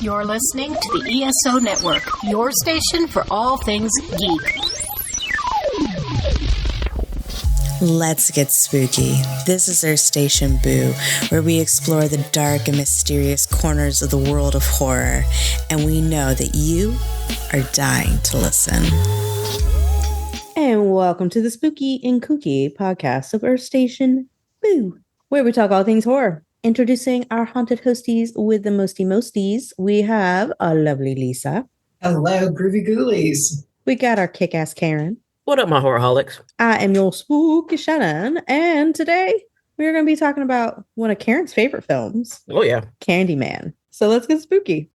You're listening to the ESO Network, your station for all things geek. Let's get spooky. This is our station Boo, where we explore the dark and mysterious corners of the world of horror, and we know that you are dying to listen. And welcome to the Spooky and Kooky podcast of Earth Station Boo, where we talk all things horror. Introducing our haunted hosties with the mosties, we have a lovely Lisa. Hello, groovy ghoulies. We got our kick-ass Karen. What up, my horrorholics? I am your spooky Shannon, and today we're going to be talking about one of Karen's favorite films. Oh, yeah. Candyman. So let's get spooky.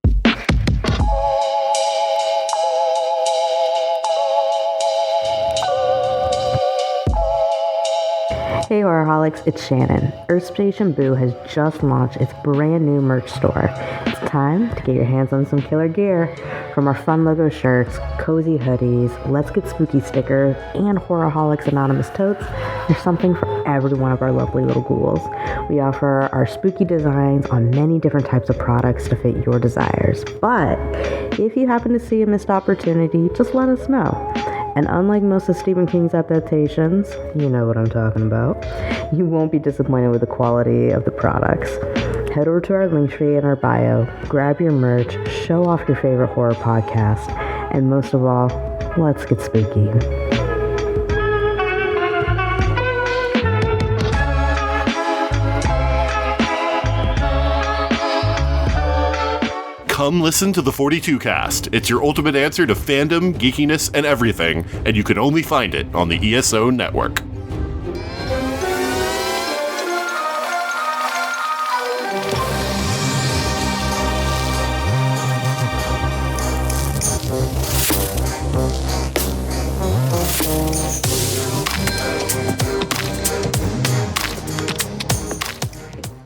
Hey Horrorholics, it's Shannon. Earth Station Boo has just launched its brand new merch store. It's time to get your hands on some killer gear. From our fun logo shirts, cozy hoodies, Let's Get Spooky stickers, and Horrorholics Anonymous totes, there's something for every one of our lovely little ghouls. We offer our spooky designs on many different types of products to fit your desires. But if you happen to see a missed opportunity, just let us know. And unlike most of Stephen King's adaptations, you know what I'm talking about, you won't be disappointed with the quality of the products. Head over to our link tree in our bio, grab your merch, show off your favorite horror podcast, and most of all, let's get spooky. Come listen to the 42 Cast. It's your ultimate answer to fandom, geekiness, and everything, and you can only find it on the ESO Network.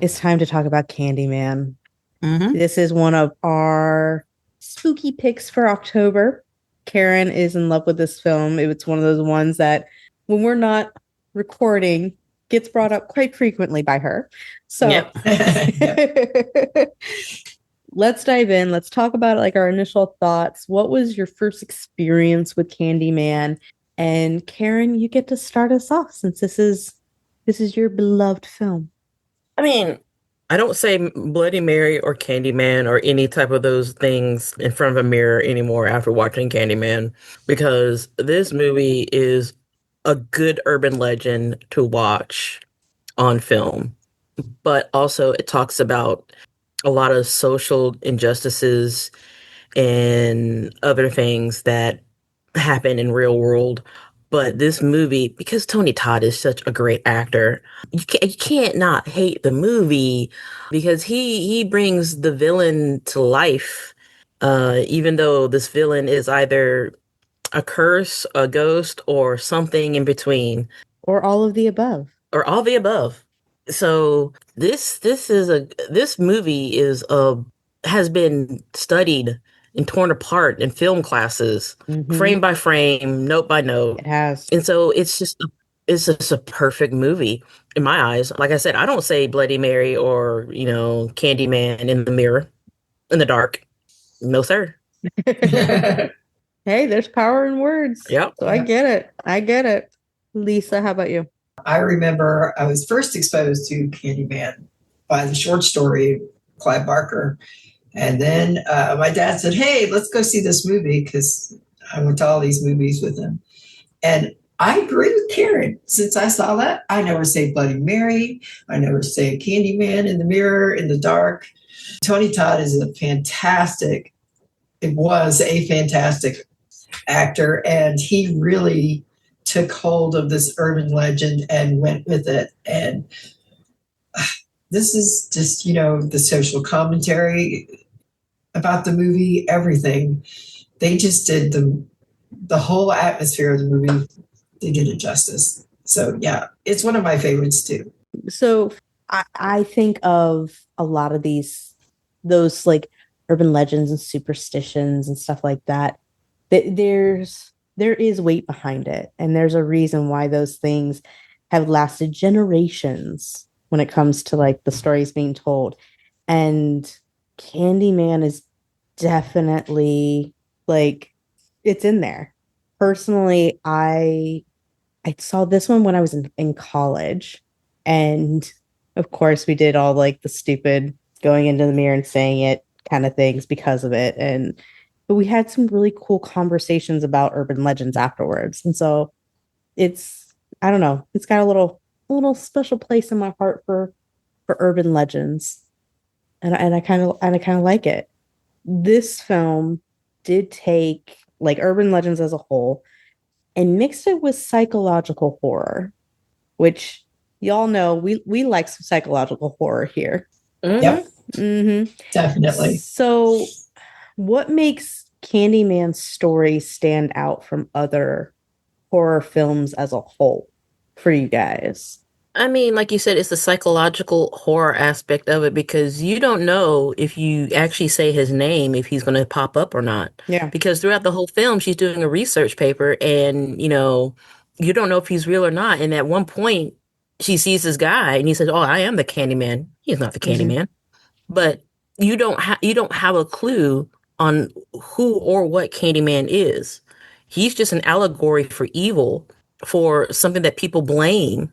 It's time to talk about Candyman. Mm-hmm. This is one of our spooky picks for October. Karen is in love with this film. It's one of those ones that, when we're not recording, gets brought up quite frequently by her. So let's dive in. Let's talk about like our initial thoughts. What was your first experience with Candyman? And Karen, you get to start us off since this is your beloved film. I mean, I don't say Bloody Mary or Candyman or any type of those things in front of a mirror anymore after watching Candyman, because this movie is a good urban legend to watch on film. But also it talks about a lot of social injustices and other things that happen in real world. But this movie, because Tony Todd is such a great actor, you can't not hate the movie, because he brings the villain to life, even though this villain is either a curse, a ghost, or something in between. Or all of the above. Or all the above. So this movie has been studied and torn apart in film classes, frame by frame, note by note. It has. And so it's just a perfect movie in my eyes. Like I said, I don't say Bloody Mary or, Candyman in the mirror, in the dark. No, sir. Hey, there's power in words. Yep. So I get it. Lisa, how about you? I remember I was first exposed to Candyman by the short story Clive Barker. And then my dad said, hey, let's go see this movie, because I went to all these movies with him. And I agree with Karen. Since I saw that, I never say Bloody Mary. I never say Candyman in the mirror, in the dark. Tony Todd is was a fantastic actor. And he really took hold of this urban legend and went with it. And this is just, the social commentary about the movie, everything. They just did the whole atmosphere of the movie. They did it justice. So yeah, it's one of my favorites too. So I think of a lot of those like urban legends and superstitions and stuff like that. There is weight behind it. And there's a reason why those things have lasted generations when it comes to like the stories being told. And Candyman is definitely like it's in there. Personally, I saw this one when I was in college, and of course we did all like the stupid going into the mirror and saying it kind of things because of it. And but we had some really cool conversations about urban legends afterwards. And so it's I don't know, it's got a little special place in my heart for urban legends. And I kind of like it. This film did take like urban legends as a whole and mixed it with psychological horror, which y'all know we like some psychological horror here. Yep, Mm-hmm. definitely. So, what makes Candyman's story stand out from other horror films as a whole for you guys? I mean, like you said, it's the psychological horror aspect of it because you don't know if you actually say his name, if he's going to pop up or not. Yeah. Because throughout the whole film, she's doing a research paper and, you don't know if he's real or not. And at one point, she sees this guy and he says, "Oh, I am the Candyman." He's not the Mm-hmm. Candyman. But you don't have a clue on who or what Candyman is. He's just an allegory for evil, for something that people blame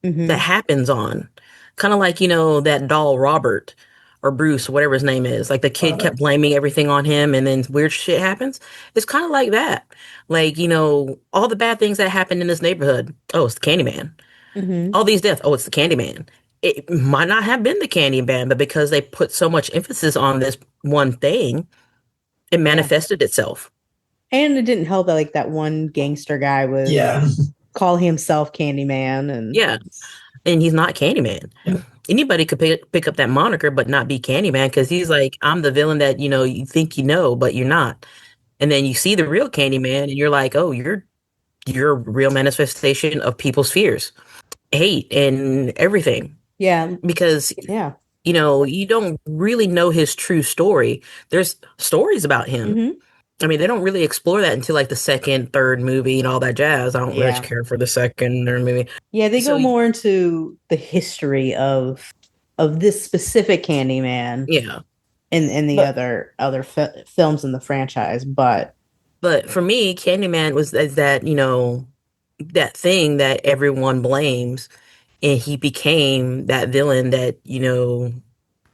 that Mm-hmm. happens on. Kind of like, that doll Robert or Bruce, whatever his name is. Like the kid kept blaming everything on him and then weird shit happens. It's kind of like that. Like, all the bad things that happened in this neighborhood. Oh, it's the Candyman. Mm-hmm. All these deaths. Oh, it's the Candyman. It might not have been the Candyman, but because they put so much emphasis on this one thing, it Yeah. manifested itself. And it didn't help that like that one gangster guy was Yeah. call himself Candyman and Yeah. And he's not Candyman. Yeah. Anybody could pick up that moniker, but not be Candyman because he's like, I'm the villain that, you think but you're not. And then you see the real Candyman and you're like, oh, you're a real manifestation of people's fears, hate, and everything. yeah. Because, Yeah. you don't really know his true story. There's stories about him. Mm-hmm. I mean, they don't really explore that until like the second, third movie and all that jazz. I don't really Yeah. care for the second, third movie. Yeah, they So, go more into the history of this specific Candyman yeah. in the But other films in the franchise, but But for me, Candyman was is that, that thing that everyone blames, and he became that villain that,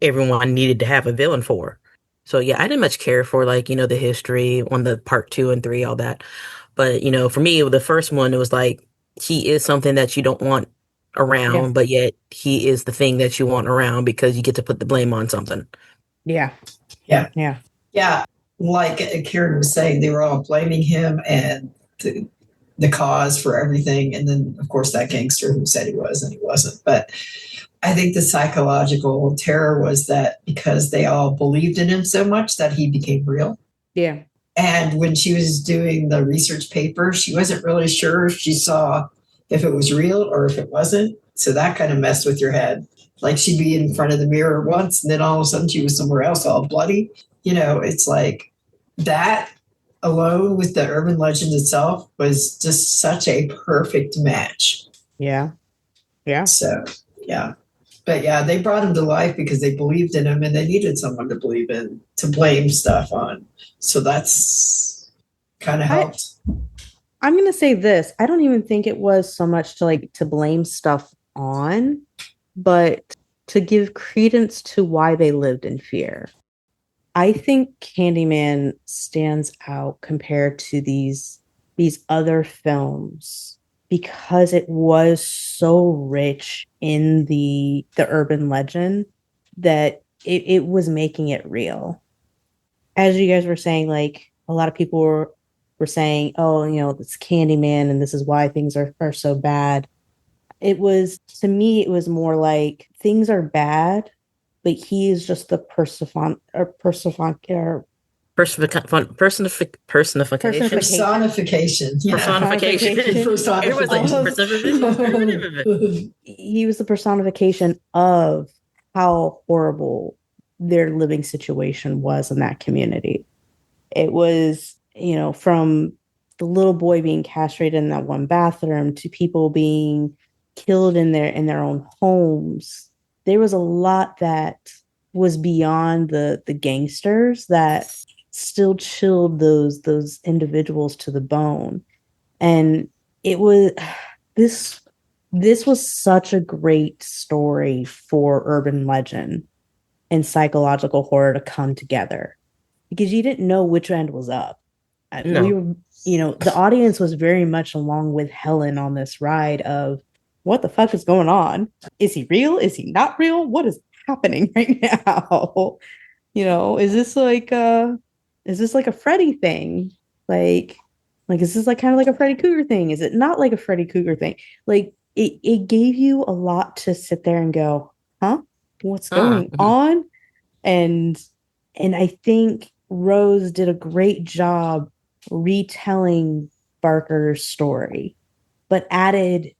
everyone needed to have a villain for. So yeah, I didn't much care for like, the history on the part two and three, all that. But, for me, the first one, it was like he is something that you don't want yeah, around, but yet he is the thing that you want around because you get to put the blame on something. yeah, Yeah. yeah, Yeah. Like Karen was saying, they were all blaming him and the cause for everything. And then, of course, that gangster who said he was and he wasn't. But I think the psychological terror was that because they all believed in him so much that he became real. yeah, And when she was doing the research paper, she wasn't really sure if she saw if it was real or if it wasn't. So that kind of messed with your head. Like she'd be in front of the mirror once and then all of a sudden she was somewhere else all bloody. It's like that alone with the urban legend itself was just such a perfect match. yeah, yeah, So, yeah. But yeah, they brought him to life because they believed in him and they needed someone to believe in, to blame stuff on. So that's kind of helped. I'm gonna say this. I don't even think it was so much to blame stuff on, but to give credence to why they lived in fear. I think Candyman stands out compared to these other films because it was so rich in the urban legend that it was making it real. As you guys were saying, like a lot of people were saying, oh, it's Candyman and this is why things are so bad. It was, to me, it was more like things are bad, but he is just the Personification. Personification. Yeah. Personification. Everyone's like, personification. He was the personification of how horrible their living situation was in that community. It was, from the little boy being castrated in that one bathroom to people being killed in their own homes. There was a lot that was beyond the gangsters that still chilled those individuals to the bone. And it was this this was such a great story for urban legend and psychological horror to come together because you didn't know which end was up. We No. were, the audience was very much along with Helen on this ride of what the fuck is going on? Is he real? Is he not real? What is happening right now? Is this like a Freddy thing? Like is this like kind of like a Freddy Cougar thing? Is it not like a Freddy Cougar thing? Like it gave you a lot to sit there and go, huh? What's going on? And I think Rose did a great job retelling Barker's story, but added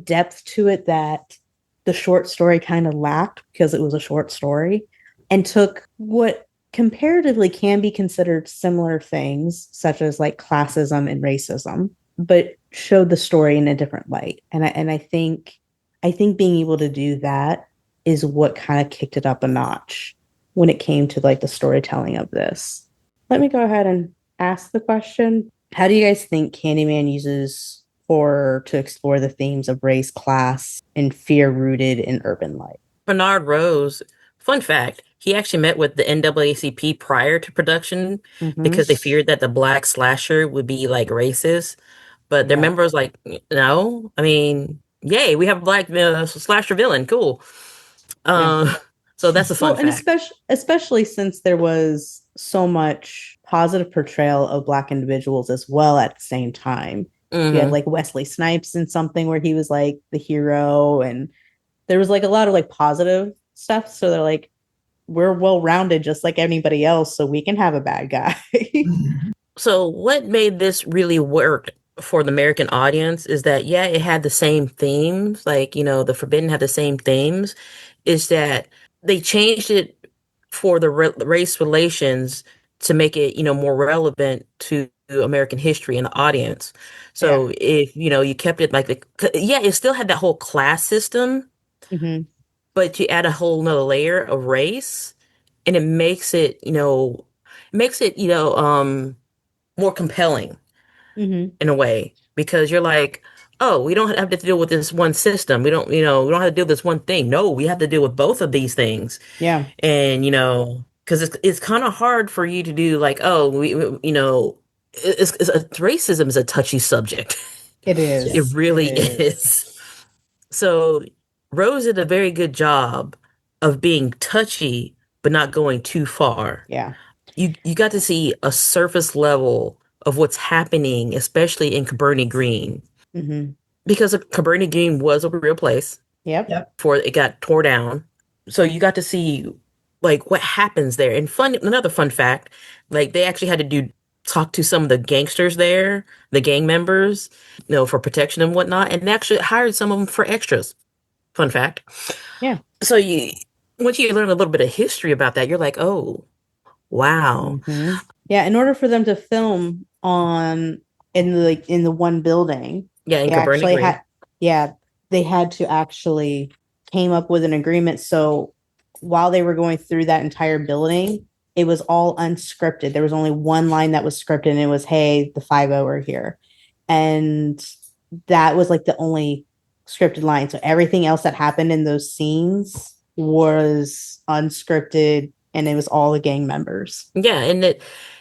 depth to it that the short story kind of lacked because it was a short story, and took what comparatively can be considered similar things, such as like classism and racism, but showed the story in a different light. And I think being able to do that is what kind of kicked it up a notch when it came to like the storytelling of this. Let me go ahead and ask the question. How do you guys think Candyman uses horror to explore the themes of race, class, and fear rooted in urban life? Bernard Rose, fun fact, he actually met with the NAACP prior to production because they feared that the black slasher would be like racist. But their members like, no, I mean, yay, we have a black slasher villain. Cool. So that's a fun and fact. especially since there was so much positive portrayal of black individuals as well at the same time. You had like Wesley Snipes in something where he was like the hero, and there was like a lot of like positive stuff. So they're like, we're well-rounded just like anybody else, so we can have a bad guy. So what made this really work for the American audience is that, yeah, it had the same themes, like, the Forbidden had the same themes, is that they changed it for the race relations to make it, more relevant to American history and the audience. So if, you kept it like, it still had that whole class system, but you add a whole nother layer of race, and it makes it, more compelling in a way, because you're like, oh, we don't have to deal with this one system. We don't have to deal with this one thing. No, we have to deal with both of these things. Yeah. And, because it's kind of hard for you to do like, oh, racism is a touchy subject. It is. It really is. So Rose did a very good job of being touchy, but not going too far. Yeah. You got to see a surface level of what's happening, especially in Cabrini Green. Because Cabrini Green was a real place. Yep. Before it got tore down. So you got to see like what happens there. And another fun fact, like they actually had to talk to some of the gangsters there, the gang members, for protection and whatnot. And they actually hired some of them for extras. Fun fact. Yeah. So once you learn a little bit of history about that, you're like, oh, wow. Yeah. In order for them to film in the one building, in Cabrini Green. They had to actually came up with an agreement. So while they were going through that entire building, it was all unscripted. There was only one line that was scripted, and it was, "Hey, the 5-0 are here," and that was like the only scripted line. So everything else that happened in those scenes was unscripted, and it was all the gang members. Yeah, and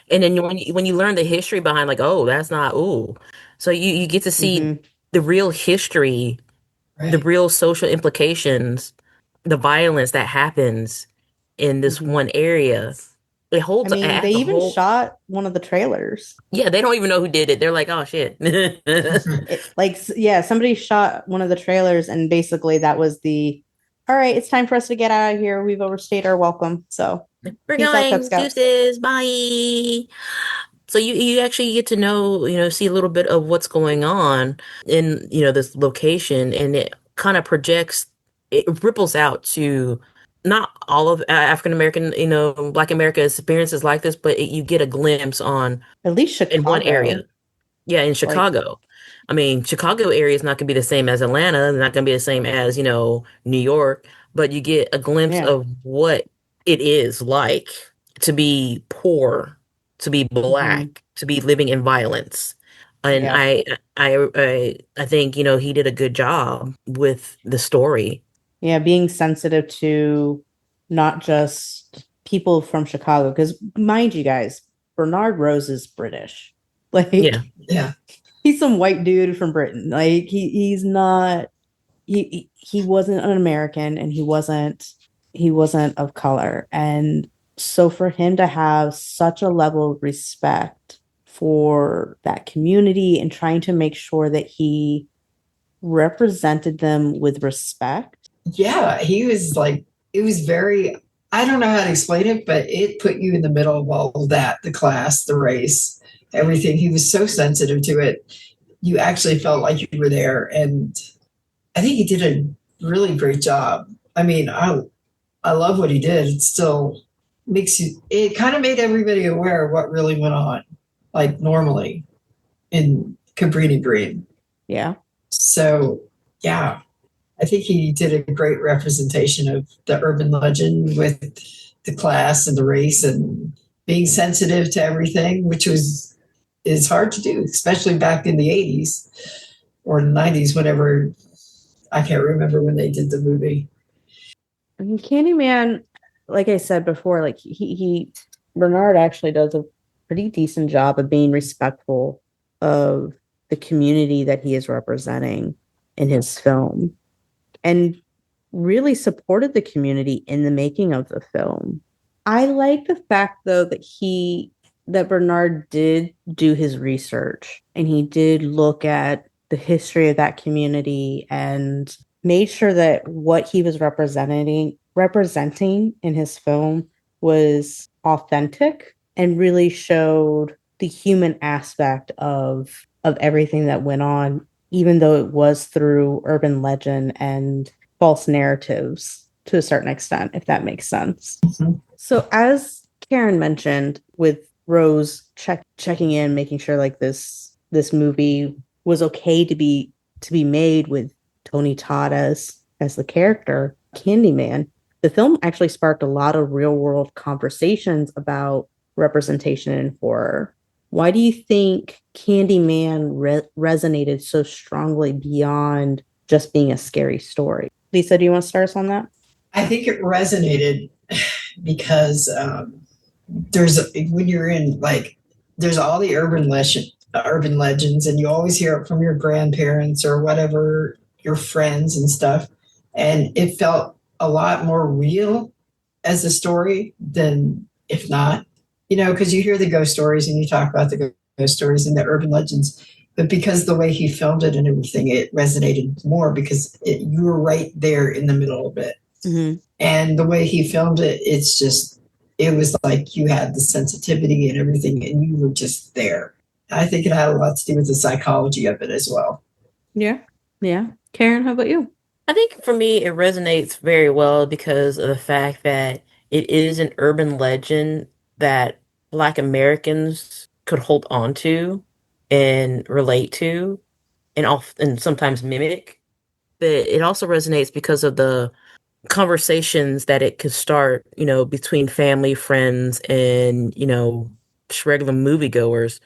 then when you learn the history behind, like, oh, that's not, ooh, so you get to see the real history, the real social implications, the violence that happens in this one area. It holds. I mean, they even shot one of the trailers. Yeah, they don't even know who did it. They're like, oh shit. Somebody shot one of the trailers, and basically that was all right, it's time for us to get out of here. We've overstayed our welcome. So we're going, deuces, bye. So you actually get to know, see a little bit of what's going on in, this location, and it kind of it ripples out to not all of African American, Black America experiences like this, but you get a glimpse on at least Chicago. In one area. Yeah, in Chicago. I mean, Chicago area is not going to be the same as Atlanta. It's not going to be the same as, New York, but you get a glimpse of what it is like to be poor to be black, to be living in violence. And Yeah. I think, he did a good job with the story. Yeah, being sensitive to not just people from Chicago, because mind you guys, Bernard Rose is British. Like, Yeah. Yeah. he's some white dude from Britain. Like, he's not, he wasn't an American, and he wasn't of color. And so for him to have such a level of respect for that community and trying to make sure that he represented them with respect. Yeah, he was like, it was very, I don't know how to explain it, but it put you in the middle of all of that, the class, the race, everything. He was so sensitive to it. You actually felt like you were there. And I think he did a really great job. I mean, I love what he did. It still it kind of made everybody aware of what really went on, like normally in Cabrini Green. Yeah. So, yeah, I think he did a great representation of the urban legend with the class and the race and being sensitive to everything, which is hard to do, especially back in the 80s or the 90s, whenever, I can't remember when they did the movie. I mean, Candyman, like I said before, like he Bernard actually does a pretty decent job of being respectful of the community that he is representing in his film, and really supported the community in the making of the film. I like the fact, though, that Bernard did do his research, and he did look at the history of that community and made sure that what he was representing in his film was authentic and really showed the human aspect of everything that went on, even though it was through urban legend and false narratives to a certain extent, if that makes sense. Mm-hmm. So as Karen mentioned, with Rose checking in, making sure like this movie was okay to be made with Tony Todd as the character, Candyman, the film actually sparked a lot of real world conversations about representation in horror. Why do you think Candyman resonated so strongly beyond just being a scary story? Lisa, do you want to start us on that? I think it resonated because when you're in, like, there's all the urban legends, and you always hear it from your grandparents or whatever, your friends and stuff. And it felt a lot more real as a story than if not, because you hear the ghost stories and you talk about the ghost stories and the urban legends, but because the way he filmed it and everything, it resonated more because you were right there in the middle of it. Mm-hmm. And the way he filmed it, it was like you had the sensitivity and everything, and you were just there. I think it had a lot to do with the psychology of it as well. Yeah. Yeah. Karen, how about you? I think for me, it resonates very well because of the fact that it is an urban legend that Black Americans could hold on to and relate to and sometimes mimic. But it also resonates because of the conversations that it could start, between family, friends, and, just regular moviegoers.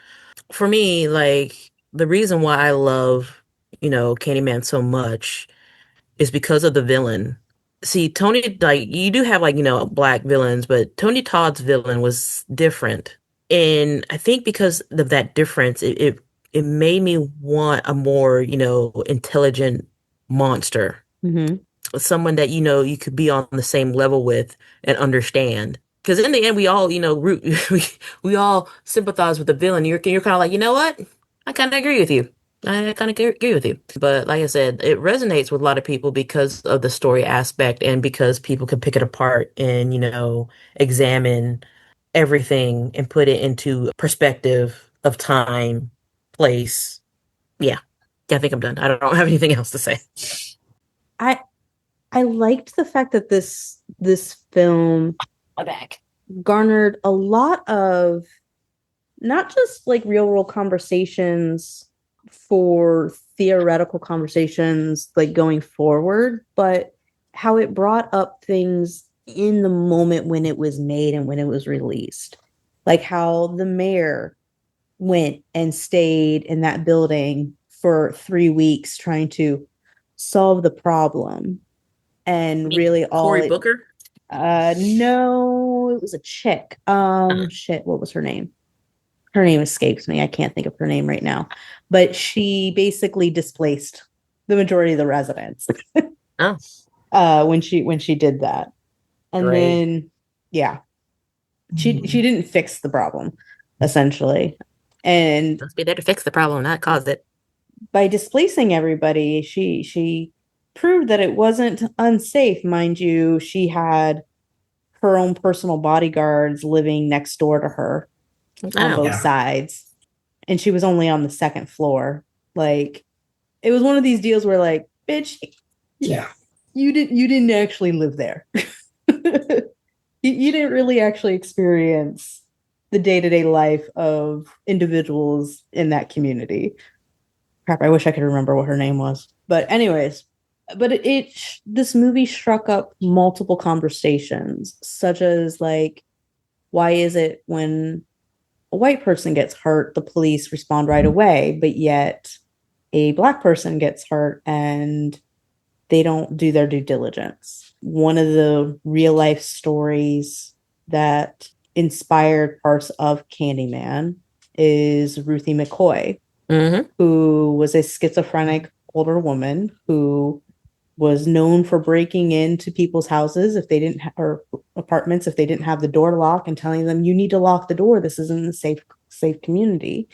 For me, like, the reason why I love, Candyman so much is because of the villain. See, Tony, like, you do have, like, Black villains, but Tony Todd's villain was different. And I think because of that difference, it made me want a more, intelligent monster. Mm-hmm. Someone that, you could be on the same level with and understand. Because in the end, we all, we all sympathize with the villain. You're kind of like, you know what? I kind of agree with you. I kind of agree with you. But like I said, it resonates with a lot of people because of the story aspect and because people can pick it apart and, examine everything and put it into perspective of time, place. Yeah. I think I'm done. I don't have anything else to say. I liked the fact that this film garnered a lot of not just like real world conversations for theoretical conversations like going forward, but how it brought up things in the moment when it was made and when it was released. like how the mayor went and stayed in that building for 3 weeks trying to solve the problem. And really Cory Booker? No, it was a chick. Shit, what was her name? Her name escapes me. I can't think of her name right now. But she basically displaced the majority of the residents. When she did that. And Great. then yeah. She didn't fix the problem, essentially. And Must be there to fix the problem, not cause it. by displacing everybody, she proved that it wasn't unsafe. Mind you, she had her own personal bodyguards living next door to her on both sides. And she was only on the second floor. Like, it was one of these deals where, like, bitch, you didn't actually live there. You didn't really actually experience the day-to-day life of individuals in that community. Crap, I wish I could remember what her name was. But anyways, this movie struck up multiple conversations, such as, like, why is it when a white person gets hurt, the police respond right away, but yet a Black person gets hurt and they don't do their due diligence? One of the real life stories that inspired parts of Candyman is Ruthie McCoy, who was a schizophrenic older woman who was known for breaking into people's houses if they didn't or apartments if they didn't have the door locked, and telling them, you need to lock the door, this isn't a safe community.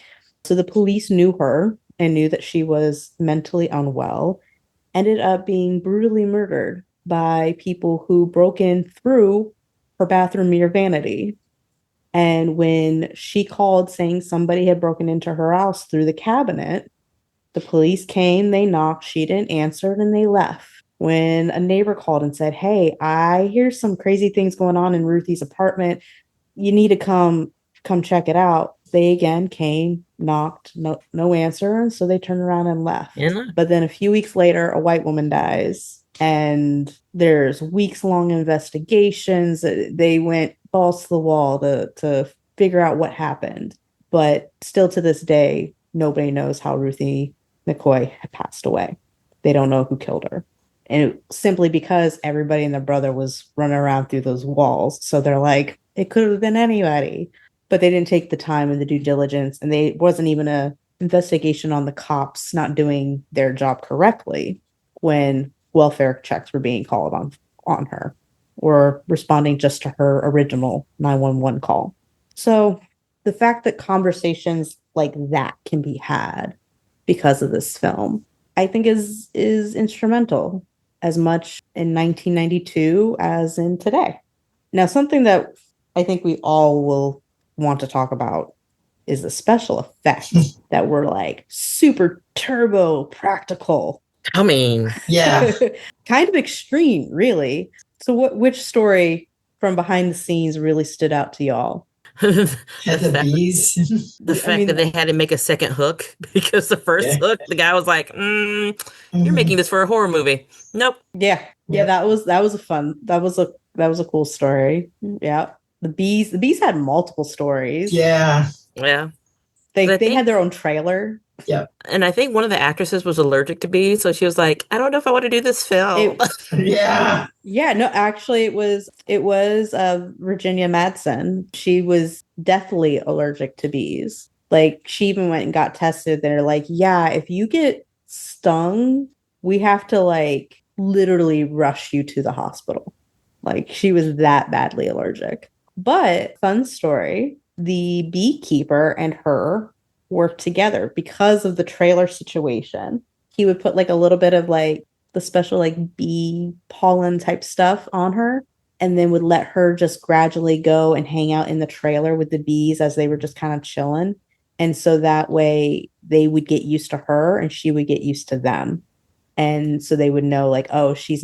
So the police knew her and knew that she was mentally unwell, ended up being brutally murdered by people who broke in through her bathroom mere vanity. And when she called saying somebody had broken into her house through the cabinet, the police came, they knocked, she didn't answer, and they left. When a neighbor called and said, hey, I hear some crazy things going on in Ruthie's apartment, you need to come check it out, they again came, knocked, no answer, and so they turned around and left. But then a few weeks later, a white woman dies, and there's weeks-long investigations. They went balls to the wall to figure out what happened. But still to this day, nobody knows how Ruthie McCoy had passed away. They don't know who killed her. And simply because everybody and their brother was running around through those walls. So they're like, it could have been anybody. But they didn't take the time and the due diligence. And there wasn't even an investigation on the cops not doing their job correctly when welfare checks were being called on her, or responding just to her original 911 call. So the fact that conversations like that can be had because of this film, I think is instrumental as much in 1992 as in today. Now, something that I think we all will want to talk about is the special effects that were like super turbo practical. I mean, yeah. Kind of extreme, really. So which story from behind the scenes really stood out to y'all? The bees. The fact that they had to make a second hook, because the first hook, the guy was like, you're making this for a horror movie. Nope. Yeah. That was a cool story. Yeah. The bees had multiple stories. Yeah. They had their own trailer. Yeah. And I think one of the actresses was allergic to bees, so she was like, I don't know if I want to do this film. Yeah, no, actually it was Virginia Madsen. She was deathly allergic to bees. Like, she even went and got tested. They're like, yeah, if you get stung, we have to like literally rush you to the hospital. Like, she was that badly allergic. But fun story, the beekeeper and her worked together because of the trailer situation. He would put like a little bit of like the special like bee pollen type stuff on her, and then would let her just gradually go and hang out in the trailer with the bees as they were just kind of chilling. And so that way they would get used to her and she would get used to them. And so they would know like, oh, she's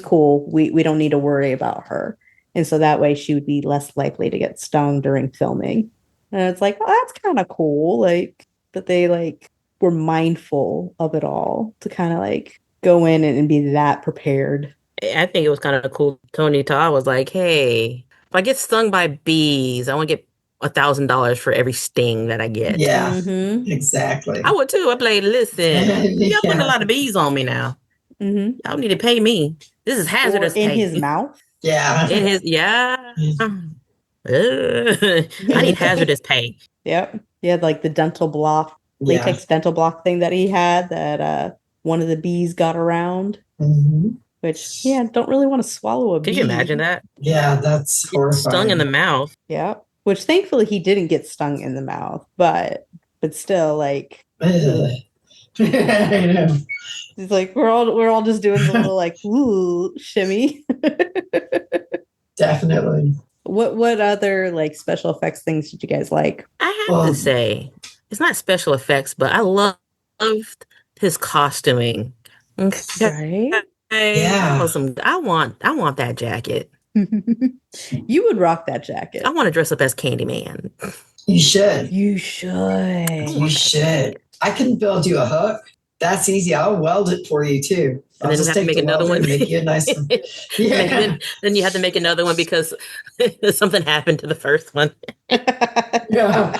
cool. We don't need to worry about her. And so that way she would be less likely to get stung during filming. And it's like, oh, that's kind of cool. Like, that they like were mindful of it all to kind of like go in and be that prepared. I think it was kind of cool. Tony Todd was like, hey, if I get stung by bees, I want to get $1,000 for every sting that I get. Yeah, exactly. I would too. I'd be like, listen, y'all putting a lot of bees on me now. Y'all need to pay me. This is hazardous. Or in pay. his mouth. Yeah. In his I need hazardous pay. Yep. He had like the dental block, latex dental block thing that he had that one of the bees got around. Which, don't really want to swallow a bee. Could you imagine that? Yeah, that's horrifying. Stung in the mouth. Yeah. Which thankfully he didn't get stung in the mouth, but still, like, I know. it's like we're all just doing the little like ooh shimmy. Definitely. What other like special effects things did you guys like? I have to say, it's not special effects, but I loved his costuming. Right? Yeah. I want that jacket. You would rock that jacket. I want to dress up as Candyman. You should. You should. You should. I can build you a hook. That's easy. I'll weld it for you too. And then you have to make another one. Make you a nice one. Yeah. Then you have to make another one because something happened to the first one. Yeah.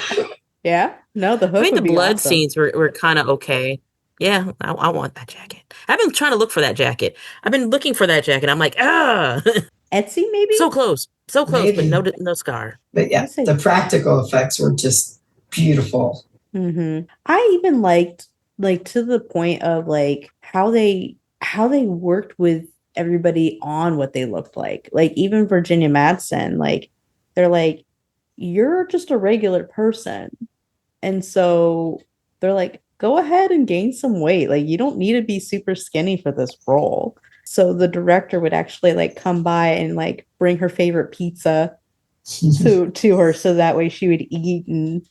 Yeah. No, the hook. I think the blood awesome. scenes were kind of okay. Yeah, I want that jacket. I've been trying to look for that jacket. I've been looking for that jacket. I'm like, Etsy maybe? So close, Maybe. but no scar. But yeah, the practical effects were just beautiful. I even liked to the point of like how they worked with everybody on what they looked like. Like even Virginia Madsen, like they're like, you're just a regular person. And so they're like, go ahead and gain some weight. Like you don't need to be super skinny for this role. So the director would actually like come by and like bring her favorite pizza to her so that way she would eat and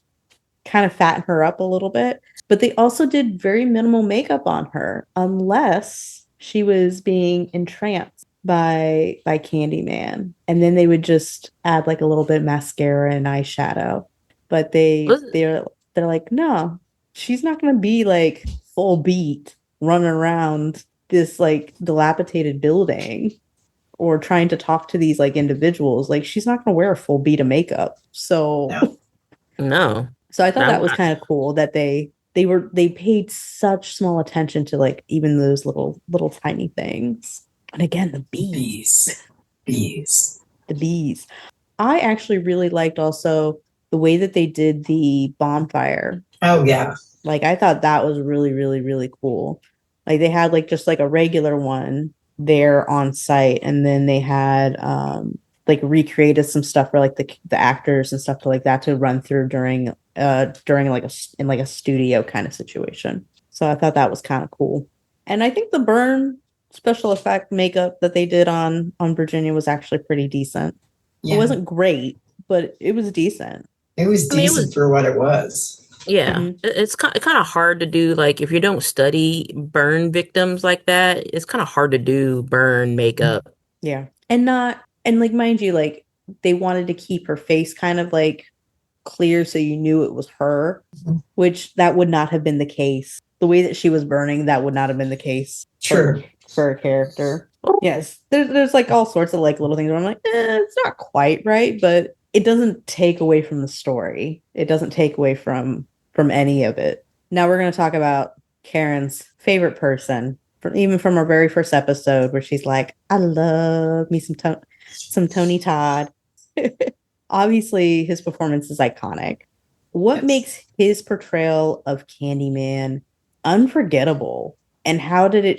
kind of fatten her up a little bit. But they also did very minimal makeup on her unless she was being entranced by Candyman. And then they would just add like a little bit of mascara and eyeshadow. But they're like, no, she's not going to be like full beat running around this like dilapidated building or trying to talk to these like individuals. Like she's not going to wear a full beat of makeup. So no. So I thought that was kind of cool that they paid such small attention to like even those little tiny things. And again, the bees. The bees. I actually really liked also the way that they did the bonfire. Oh yeah. Like I thought that was really, really, really cool. Like they had like just like a regular one there on site, and then they had like recreated some stuff for like the actors and stuff to like that to run through during like a studio kind of situation. So I thought that was kind of cool. And I think the burn special effect makeup that they did on Virginia was actually pretty decent. Yeah. It wasn't great, but it was decent. It was decent for what it was. Yeah, it's kind of hard to do. Like if you don't study burn victims like that, it's kind of hard to do burn makeup. Yeah, and like mind you, like they wanted to keep her face kind of like clear so you knew it was her, which that would not have been the case. The way that she was burning, that would not have been the case. Sure. For a character. Yes, there's like all sorts of like little things where I'm like, it's not quite right, but it doesn't take away from the story. It doesn't take away from any of it. Now we're going to talk about Karen's favorite person, even from our very first episode, where she's like, I love me some Tony Todd. Obviously, his performance is iconic. What makes his portrayal of Candyman unforgettable? And how do you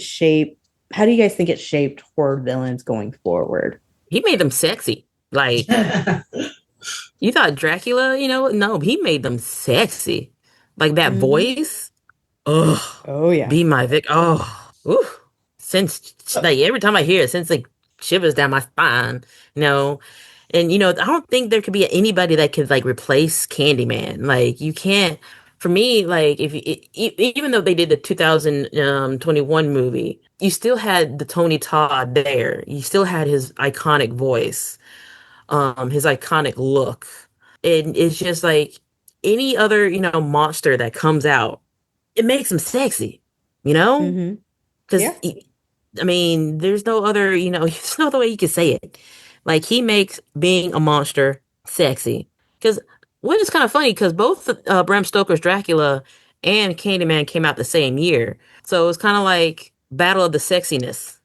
guys think it shaped horror villains going forward? He made them sexy. Like, you thought Dracula, no, he made them sexy. Like that voice. Oh yeah. Be my Vic. Since like every time I hear it, since like shivers down my spine, And I don't think there could be anybody that could like replace Candyman. Like you can't. For me, like even though they did the 2021 movie, you still had the Tony Todd there. You still had his iconic voice, his iconic look. And it's just like any other, monster that comes out, it makes him sexy, because I mean, there's no other, there's no other way you can say it. Like he makes being a monster sexy. Because Which is kind of funny because both Bram Stoker's Dracula and Candyman came out the same year. So it was kind of like Battle of the Sexiness.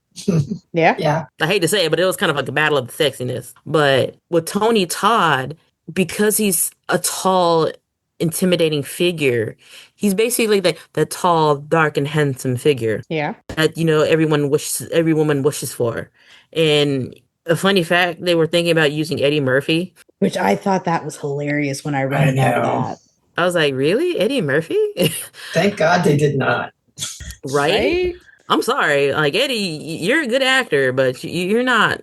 Yeah. Yeah. I hate to say it, but it was kind of like a battle of the sexiness. But with Tony Todd, because he's a tall, intimidating figure, he's basically the tall, dark, and handsome figure Yeah. that every woman wishes for. And a funny fact, they were thinking about using Eddie Murphy. Which I thought that was hilarious when I read I about know. that. I was like, really? Eddie Murphy? Thank God they did not. Right? I'm sorry, like Eddie, you're a good actor, but you're not,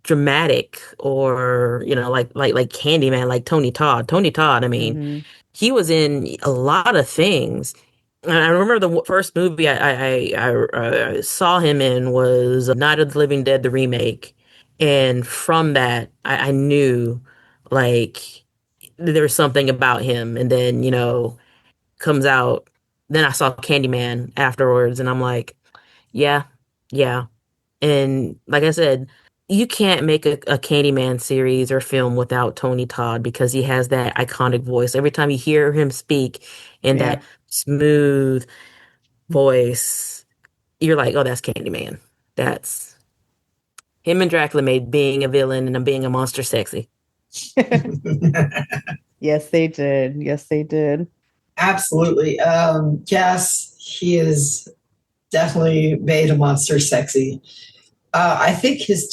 dramatic or like Candyman, like Tony Todd. Tony Todd, I mean, Mhm. he was in a lot of things. And I remember the first movie I saw him in was Night of the Living Dead, the remake, and from that I knew like there was something about him. And then comes out, then I saw Candyman afterwards, and I'm like, yeah, yeah. And like I said, you can't make a Candyman series or film without Tony Todd because he has that iconic voice. Every time you hear him speak in Yeah. that smooth voice, you're like, oh, that's Candyman. That's him and Dracula made being a villain and being a monster sexy. Yes, they did. Yes, they did. Absolutely. Yes, he is definitely made a monster sexy. I think his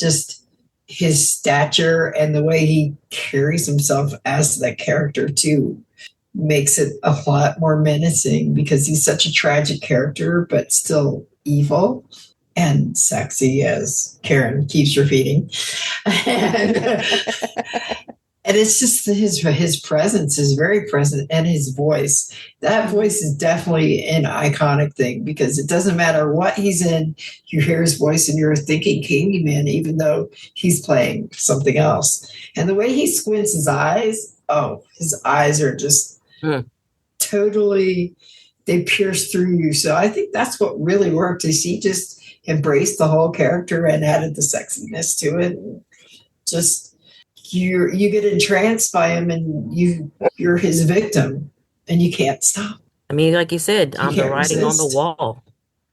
stature and the way he carries himself as that character too makes it a lot more menacing because he's such a tragic character, but still evil and sexy, as Karen keeps repeating. And it's just his presence is very present, and his voice. That voice is definitely an iconic thing because it doesn't matter what he's in, you hear his voice and you're thinking Candyman, even though he's playing something else. And the way he squints his eyes, his eyes are just totally, they pierce through you. So I think that's what really worked is he just embraced the whole character and added the sexiness to it. Just you get entranced by him and you're his victim and you can't stop. I mean, like you said, You the can't writing on the resist. wall.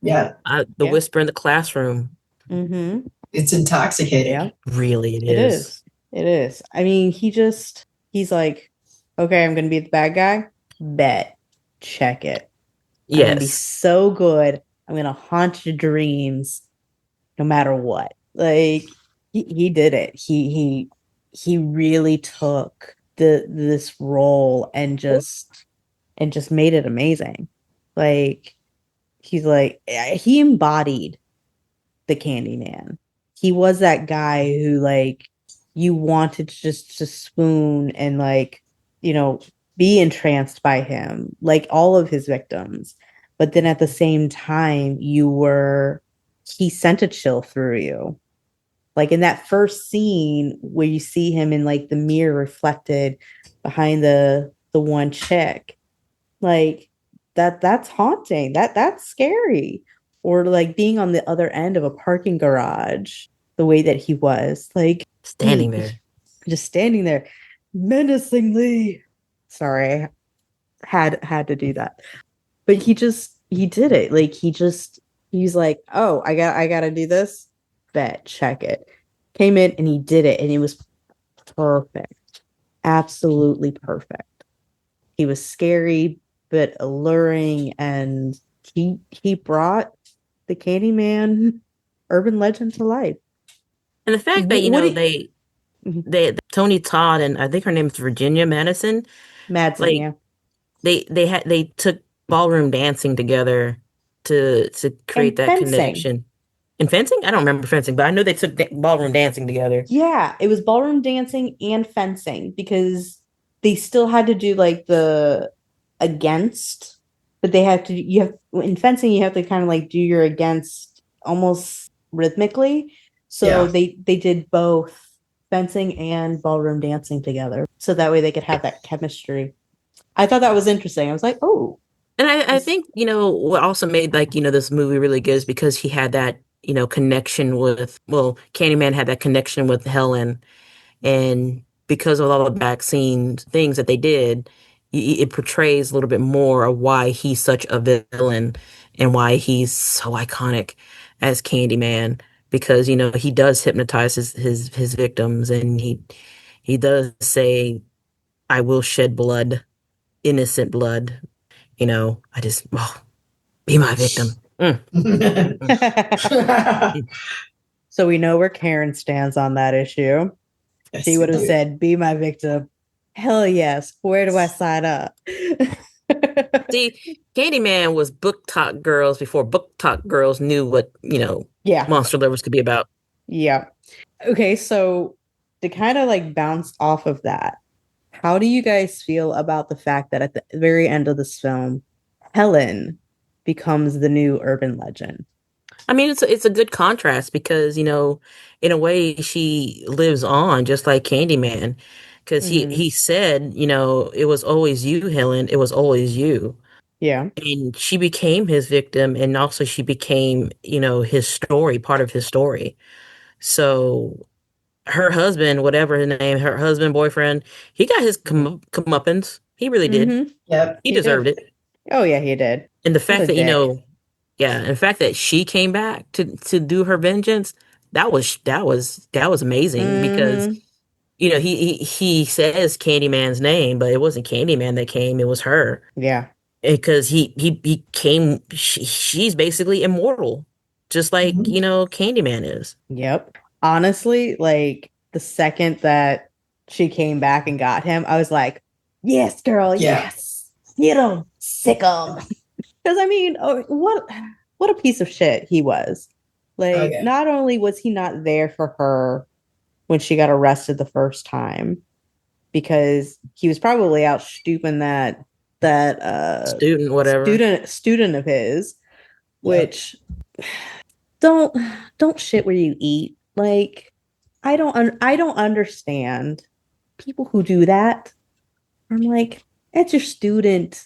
Yeah. The Yeah. whisper in the classroom. Mm-hmm. It's intoxicating. Yeah. Really, it It is. is. It is. I mean, he's like, okay, I'm going to be the bad guy. Bet. Check it. I'm going to be Yes. so good. I'm going to haunt your dreams no matter what. Like, he did it. He really took this role and just made it amazing. Like, he's like, he embodied the Candyman. He was that guy who like you wanted just to swoon and like, be entranced by him, like all of his victims. But then at the same time, he sent a chill through you. Like in that first scene where you see him in like the mirror reflected behind the one chick, like that's haunting. That's scary. Or like being on the other end of a parking garage, the way that he was, like Standing there. just standing there menacingly. Sorry, I had to do that. But he did it. Like he's like, oh, I gotta do this. Bet, check it. Came in and he did it, and it was perfect. Absolutely perfect. He was scary but alluring, and he brought the Candyman urban legend to life. And the fact that, they Tony Todd and I think her name is Virginia Madsen, Madsen, like yeah. they took ballroom dancing together to create that fencing. connection. And fencing? I don't remember fencing, but I know they took ballroom dancing together. Yeah, it was ballroom dancing and fencing because they still had to do like the against, but in fencing you have to kind of like do your against almost rhythmically. So Yeah. they did both fencing and ballroom dancing together. So that way they could have that chemistry. I thought that was interesting. I was like, oh. And I think, what also made this movie really good is because he had that, connection with, well, Candyman had that connection with Helen, and because of all the backseat things that they did, it portrays a little bit more of why he's such a villain and why he's so iconic as Candyman. Because, he does hypnotize his victims, and he does say, I will shed blood, innocent blood. I just, be my victim. So we know where Karen stands on that issue. Yes, She would have we do. said, be my victim. Hell yes. Where do I sign up? See, Candyman was book talk girls before book talk girls knew what, Yeah. monster lovers could be about. Yeah. Okay, so to kind of like bounce off of that, how do you guys feel about the fact that at the very end of this film, Helen becomes the new urban legend? I mean, it's a good contrast because, in a way she lives on just like Candyman. Because he said, it was always you, Helen. It was always you. Yeah. And she became his victim, and also she became, his story, part of his story. So her husband, whatever his name, her husband, boyfriend, he got his comeuppance. He really did. Yep. He deserved did. it. Oh yeah, he did. And the What fact a that, dick. yeah, and the fact that she came back to do her vengeance, that was amazing because, Mhm. he says Candyman's name, but it wasn't Candyman that came, it was her. Yeah. Because he came, she's basically immortal, just like, Mhm. Candyman is. Yep. Honestly, like the second that she came back and got him, I was like, yes, girl, Yeah. yes. Get him, sick him. Because I mean, what a piece of shit he was. Like, yeah. not only was he not there for her when she got arrested the first time, because he was probably out stooping that Student, whatever. student of his, Yep. which don't shit where you eat. Like, I don't understand people who do that. I'm like, it's your student.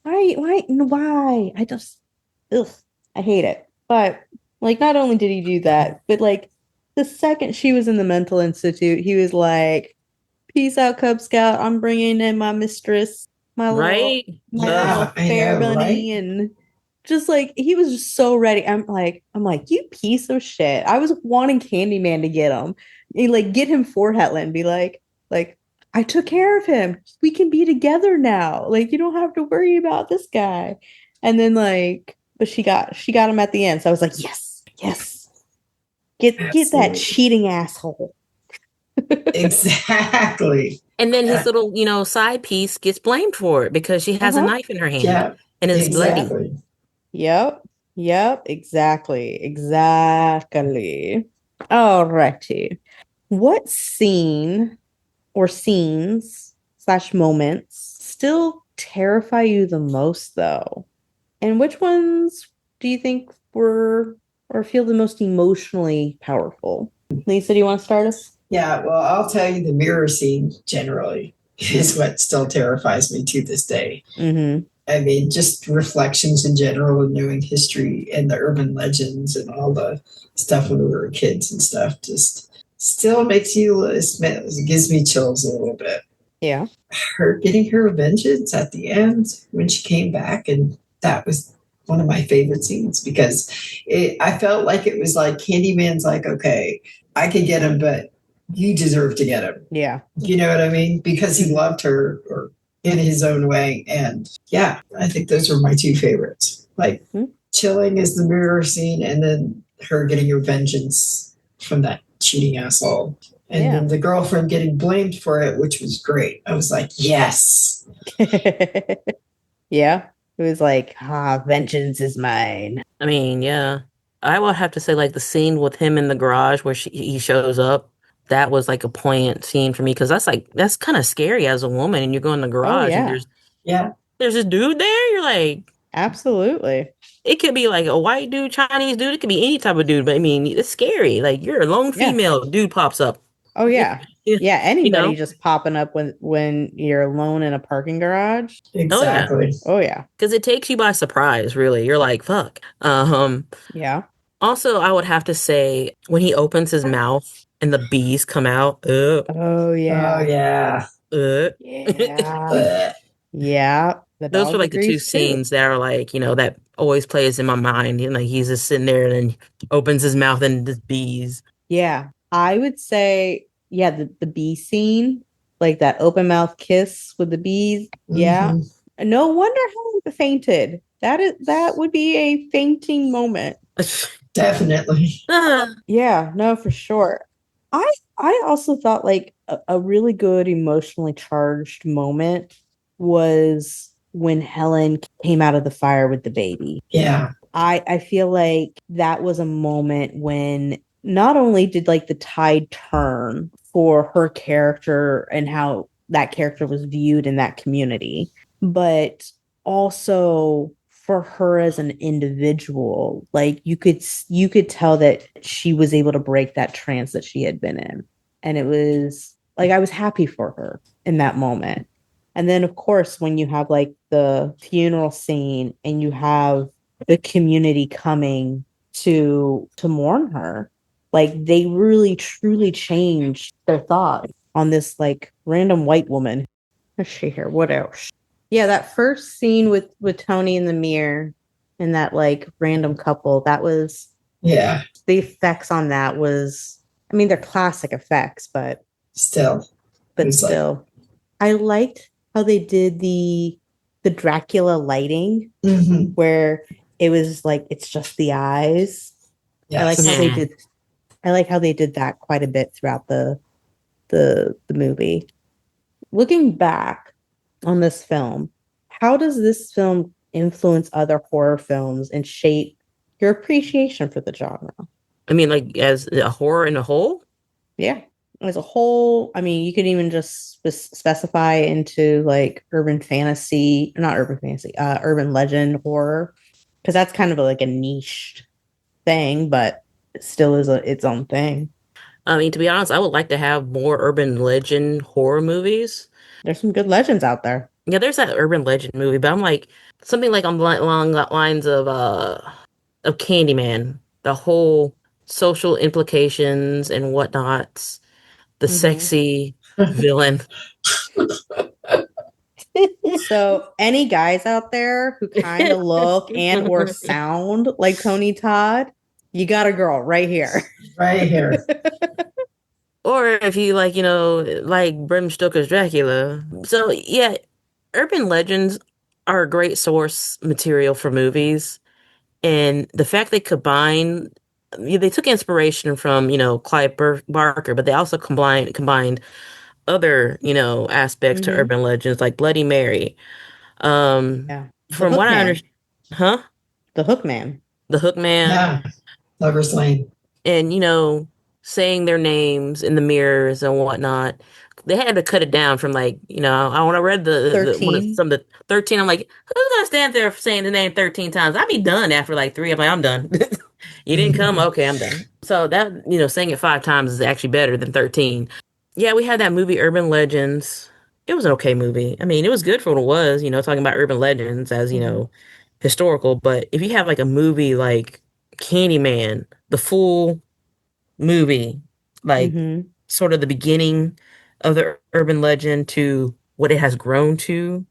Why? Ugh, I hate it. But like, not only did he do that, but like the second she was in the mental institute, he was like, "Peace out, Cub Scout. I'm bringing in my mistress, Right? my Yeah, little I fair know, bunny," right? and just like he was just so ready. I'm like, you piece of shit. I was wanting Candyman to get him, like get him for Hetland, and be like I took care of him. We can be together now. Like you don't have to worry about this guy. And then like, but she got him at the end. So I was like, yes, yes. Get that Absolutely. cheating asshole. Exactly. And then his little, side piece gets blamed for it because she has a Uh-huh. knife in her hand Yeah. and it's bloody. Exactly. Yep. Yep. Exactly. Exactly. Alrighty. What scene or scenes slash moments still terrify you the most, though? And which ones do you think were or feel the most emotionally powerful? Lisa, do you want to start us? Yeah, well, I'll tell you the mirror scene generally is what still terrifies me to this day. Mm-hmm. I mean, just reflections in general and knowing history and the urban legends and all the stuff when we were kids and stuff just still makes you, it gives me chills a little bit. Yeah. Her getting her vengeance at the end when she came back, and that was one of my favorite scenes because I felt like it was like Candyman's like, okay, I could get him, but you deserve to get him. Yeah. You know what I mean? Because he loved her or in his own way. And yeah, I think those are my two favorites. Like chilling is the mirror scene, and then her getting her vengeance from that cheating asshole. And then the girlfriend getting blamed for it, which was great. I was like, yes. Yeah. It was like, vengeance is mine. I mean, yeah. I would have to say, like, the scene with him in the garage where he shows up, that was like a poignant scene for me because that's kind of scary as a woman, and you go in the garage and there's this dude there. You're like, absolutely. It could be like a white dude, Chinese dude. It could be any type of dude, but I mean, it's scary. Like you're a lone female, dude pops up. Oh yeah. Yeah, anybody know? just popping up when you're alone in a parking garage. Exactly. Oh yeah. Because it takes you by surprise, really. You're like, fuck. Yeah. Also, I would have to say when he opens his mouth and the bees come out. Ugh. Oh, yeah. Oh, yeah. Ugh. Yeah. Yeah. The Those were dog like the two agrees too. scenes that are like, that always plays in my mind. Like he's just sitting there and then opens his mouth and the bees. Yeah. I would say, yeah, the bee scene, like that open mouth kiss with the bees. Yeah. Mhm. No wonder Helen fainted. That would be a fainting moment. Definitely. Yeah, no, for sure. I also thought like a really good emotionally charged moment was when Helen came out of the fire with the baby. Yeah. I feel like that was a moment when not only did like the tide turn for her character and how that character was viewed in that community, but also for her as an individual. Like you could tell that she was able to break that trance that she had been in. And it was like I was happy for her in that moment. And then of course when you have like the funeral scene and you have the community coming to mourn her, like they really truly changed their thoughts on this like random white woman. Let's see here, what else? Yeah, that first scene with Tony in the mirror and that like random couple, that was Yeah. the effects on that was, I mean, they're classic effects, but Still. still. I liked how they did the Dracula lighting Mhm. where it was like it's just the eyes. I like Yes. how they did I like how they did that quite a bit throughout the movie. Looking back on this film, how does this film influence other horror films and shape your appreciation for the genre? I mean, like as a horror in a whole. Yeah. As a whole, I mean, you could even just specify into like urban fantasy, not urban fantasy, urban legend horror, because that's kind of like a niche thing, but it still is its own thing. I mean, to be honest, I would like to have more urban legend horror movies. There's some good legends out there. Yeah, there's that urban legend movie, but I'm like something like along the lines of Candyman, the whole social implications and whatnots, the Mhm. sexy villain. So, any guys out there who kind of look and or sound like Tony Todd, you got a girl right here. Right here. Or if you like, like Bram Stoker's Dracula. So yeah, urban legends are a great source material for movies. And the fact they combine, they took inspiration from, Clive Barker, but they also combined other, aspects to Hmm. urban legends like Bloody Mary. Um, Yeah. The from Hook what I Man. understand, huh? The Hook Man. The Hook Man, Yeah. Lover's Lane. and saying their names in the mirrors and whatnot. They had to cut it down from like, when I read some 13. of the 13, I'm like, who's gonna stand there saying the name 13 times? I'd be done after like three. I'm like, I'm done. You didn't come? Okay, I'm done. So that, saying it five times is actually better than 13. Yeah, we had that movie Urban Legends. It was an okay movie. I mean, it was good for what it was, talking about urban legends as, Mhm. historical. But if you have like a movie like Candyman, the full movie, like Mhm. sort of the beginning of the urban legend to what it has grown to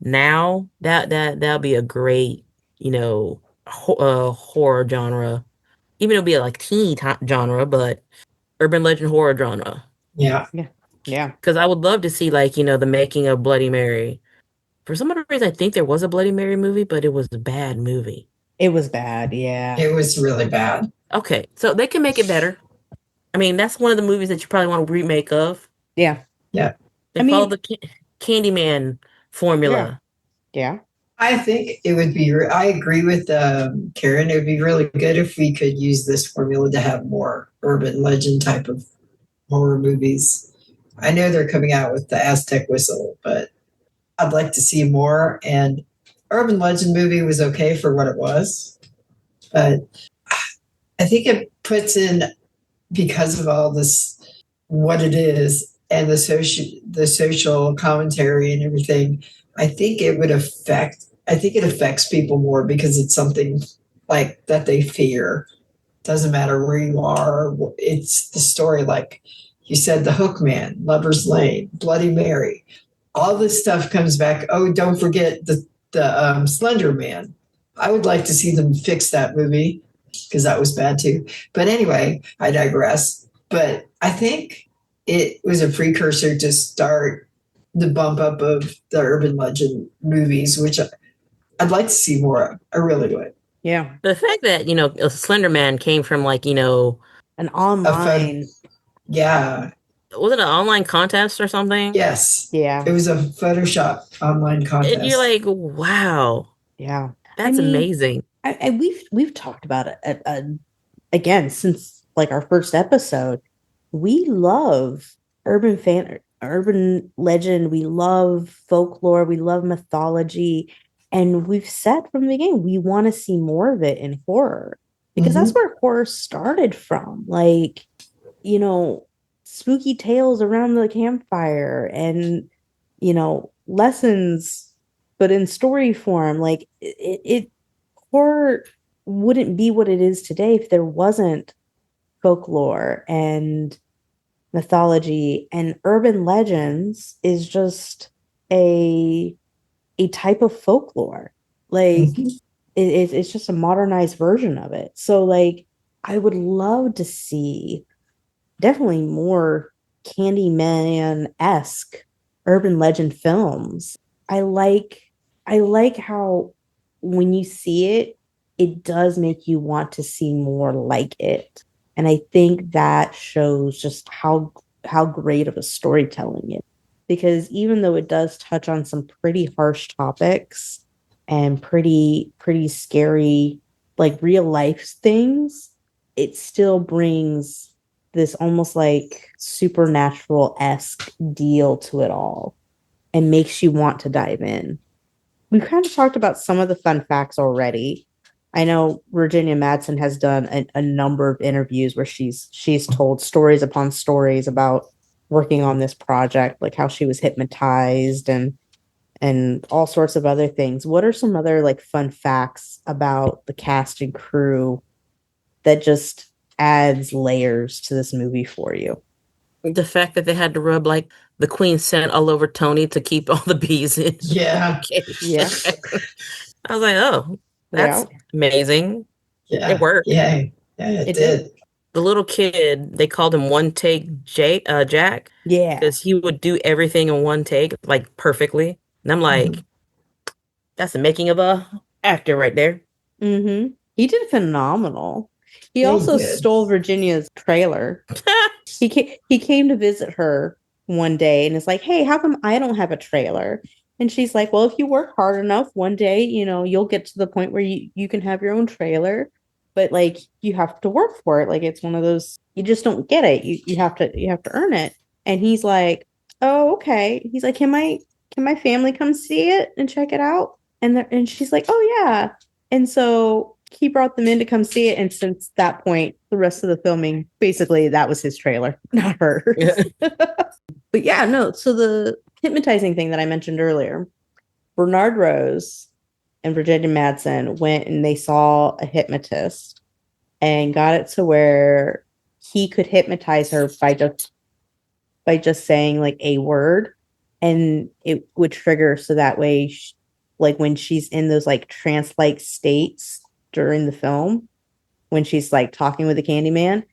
now, that'll be a great, horror genre. Even it'll be a like teeny genre, but urban legend horror genre. Yeah. Yeah. Yeah. Because I would love to see like, the making of Bloody Mary. For some other reason, I think there was a Bloody Mary movie, but it was a bad movie. It was bad. Yeah. It was really bad. Okay, so they can make it better. I mean, that's one of the movies that you probably want a remake of. Yeah. Yeah. I And follow mean, the Candyman yeah. formula. Yeah. I think it would be, I agree with Karen. It would be really good if we could use this formula to have more urban legend type of horror movies. I know they're coming out with the Aztec Whistle, but I'd like to see more. And urban legend movie was okay for what it was. But I think it puts in, because of all this, what it is and the social commentary and everything, I think it affects people more because it's something like that they fear Doesn't matter where you are. It's the story, like you said, the Hook Man, Lover's Lane, Bloody Mary. All this stuff comes back. Oh, don't forget the Slender Man. I would like to see them fix that movie because that was bad too. But anyway, I digress. But I think it was a precursor to start the bump up of the urban legend movies, which I'd like to see more of. I really would. Yeah. The fact that, Slender Man came from An online. Yeah. Was it an online contest or something? Yes. Yeah. It was a Photoshop online contest. And you're like, wow. Yeah. That's amazing. We've talked about it again since like our first episode. We love urban legend. We love folklore. We love mythology. And we've said from the beginning, we want to see more of it in horror because that's where horror started from. Like, spooky tales around the campfire and, lessons, but in story form. Like horror wouldn't be what it is today if there wasn't folklore and mythology, and urban legends is just a type of folklore. Like it's just a modernized version of it. So like I would love to see definitely more Candyman-esque urban legend films. I like how when you see it, it does make you want to see more like it. And I think that shows just how great of a storytelling it is. Because even though it does touch on some pretty harsh topics and pretty scary, like real life things, it still brings this almost like supernatural-esque deal to it all and makes you want to dive in. We've kind of talked about some of the fun facts already. I know Virginia Madsen has done a number of interviews where she's told stories upon stories about working on this project, like how she was hypnotized and all sorts of other things. What are some other like fun facts about the cast and crew that just adds layers to this movie for you? The fact that they had to rub like the queen scent all over Tony to keep all the bees in. Yeah. Yeah. I was like, oh, that's amazing. Yeah. It worked. Yeah. Yeah, it did. The little kid, they called him One Take Jack. Yeah. Because he would do everything in one take, like perfectly. And I'm like, that's the making of a actor right there. Mm-hmm. He did phenomenal. He also stole Virginia's trailer. He came to visit her one day and is like, hey, how come I don't have a trailer? And she's like, well, if you work hard enough, one day, you'll get to the point where you can have your own trailer. But like, you have to work for it. Like, it's one of those, you just don't get it. You have to earn it. And he's like, oh, okay. He's like, can my family come see it and check it out? And she's like, oh yeah. And so he brought them in to come see it. And since that point, the rest of the filming, basically that was his trailer, not hers. But yeah, no. So the hypnotizing thing that I mentioned earlier, Bernard Rose and Virginia Madsen went and they saw a hypnotist and got it to where he could hypnotize her by just saying like a word, and it would trigger so that way like when she's in those like trance-like states during the film, when she's like talking with the Candyman,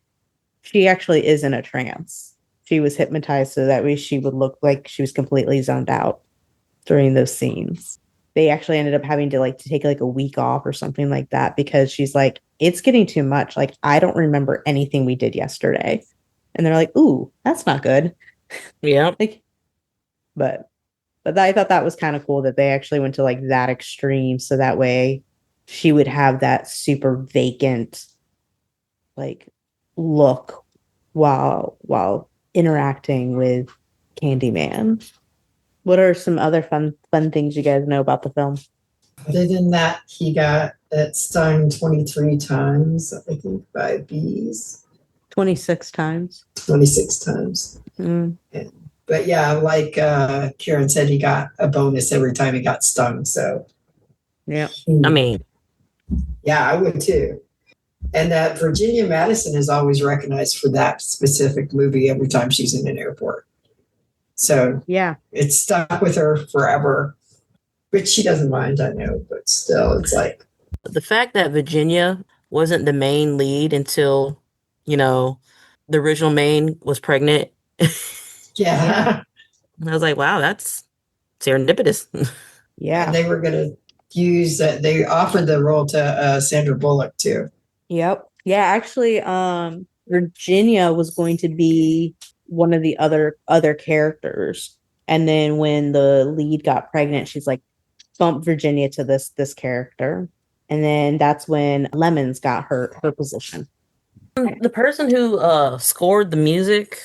she actually is in a trance. She was hypnotized so that way she would look like she was completely zoned out during those scenes. They actually ended up having to take like a week off or something like that because she's like, it's getting too much. Like, I don't remember anything we did yesterday. And they're like, ooh, that's not good. Yeah. But I thought that was kind of cool that they actually went to like that extreme. So that way she would have that super vacant like look while interacting with Candyman. What are some other fun things you guys know about the film? Other than that, he got stung 23 times, I think, by bees. 26 times. 26 times. But yeah, like Karen said, he got a bonus every time he got stung. So yeah, I mean, yeah, I would too. And that Virginia Madsen is always recognized for that specific movie every time she's in an airport. So Yeah. it's stuck with her forever, which she doesn't mind, I know, but still, it's like. The fact that Virginia wasn't the main lead until, the original main was pregnant. Yeah. I was like, wow, that's serendipitous. Yeah. And they were going to use that. They offered the role to Sandra Bullock, too. Yep. Yeah, actually, Virginia was going to be one of the other characters. And then when the lead got pregnant, she's like, bump Virginia to this character. And then that's when Lemons got her position. The person who scored the music,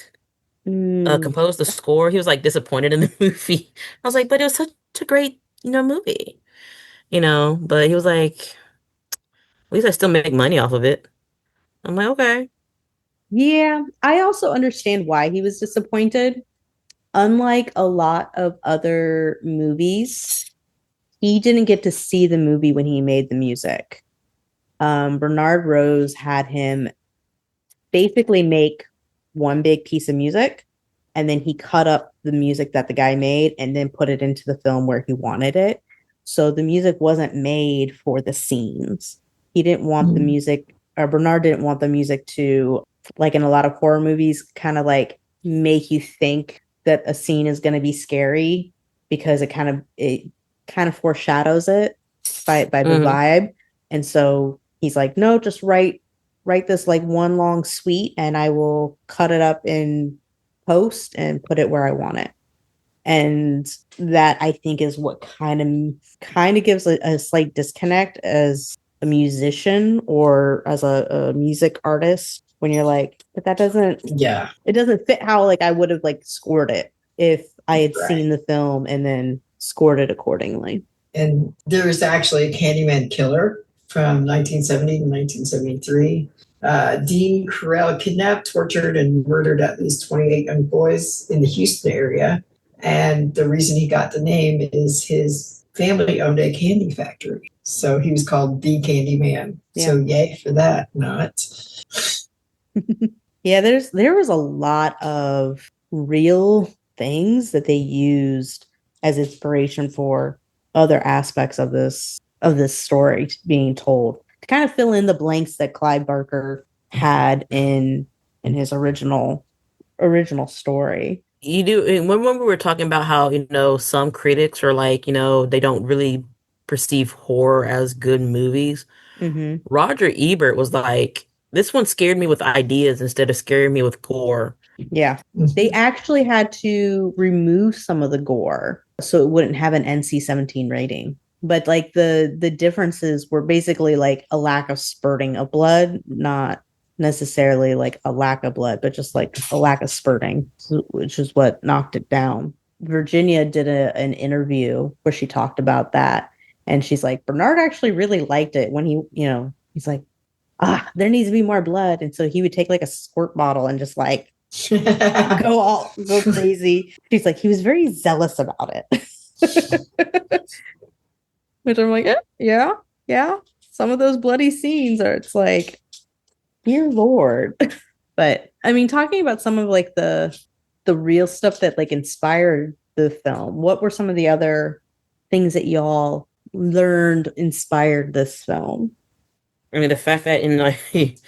composed the score, he was like disappointed in the movie. I was like, but it was such a great, movie. But he was like, at least I still make money off of it. I'm like, okay. Yeah, I also understand why he was disappointed. Unlike a lot of other movies, he didn't get to see the movie when he made the music. Bernard Rose had him basically make one big piece of music, and then he cut up the music that the guy made and then put it into the film where he wanted it. So the music wasn't made for the scenes. He didn't want the music, or Bernard didn't want the music to, like in a lot of horror movies, kind of like make you think that a scene is going to be scary because it kind of foreshadows it by the vibe. And so he's like, no, just write this like one long suite and I will cut it up in post and put it where I want it. And that, I think, is what kind of gives a slight disconnect as a musician or as a music artist, when you're like, but that doesn't it doesn't fit how like I would have like scored it if I had seen the film and then scored it accordingly. And there was actually a Candyman killer from 1970 to 1973. Dean Carell kidnapped, tortured, and murdered at least 28 young boys in the Houston area. And the reason he got the name is his family owned a candy factory. So he was called the Candyman. Yeah. So yay for that, not. Yeah, there was a lot of real things that they used as inspiration for other aspects of this story being told, to kind of fill in the blanks that Clive Barker had in his original story. You do. When we were talking about how, some critics are like, they don't really perceive horror as good movies. Mm-hmm. Roger Ebert was like, this one scared me with ideas instead of scaring me with gore. Yeah. They actually had to remove some of the gore so it wouldn't have an NC-17 rating. But like the differences were basically like a lack of spurting of blood, not necessarily like a lack of blood, but just like a lack of spurting, which is what knocked it down. Virginia did an interview where she talked about that. And she's like, Bernard actually really liked it when he's like, there needs to be more blood. And so he would take like a squirt bottle and just like go crazy. She's like, he was very zealous about it. Which I'm like, yeah. Some of those bloody scenes it's like, dear Lord. But I mean, talking about some of like the real stuff that like inspired the film, what were some of the other things that y'all learned inspired this film? I mean, the fact that in like,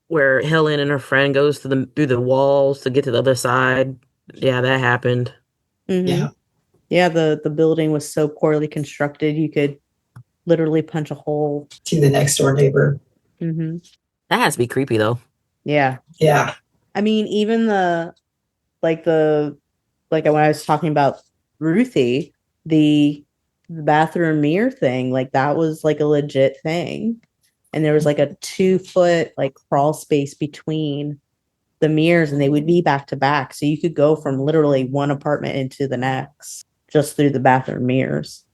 where Helen and her friend goes through the walls to get to the other side. Yeah, that happened. Mm-hmm. Yeah, the building was so poorly constructed, you could literally punch a hole to the next door neighbor. Mm-hmm. That has to be creepy, though. Yeah. I mean, even when I was talking about Ruthie, the bathroom mirror thing, like that was like a legit thing, and there was like a 2-foot like crawl space between the mirrors, and they would be back to back, so you could go from literally one apartment into the next just through the bathroom mirrors,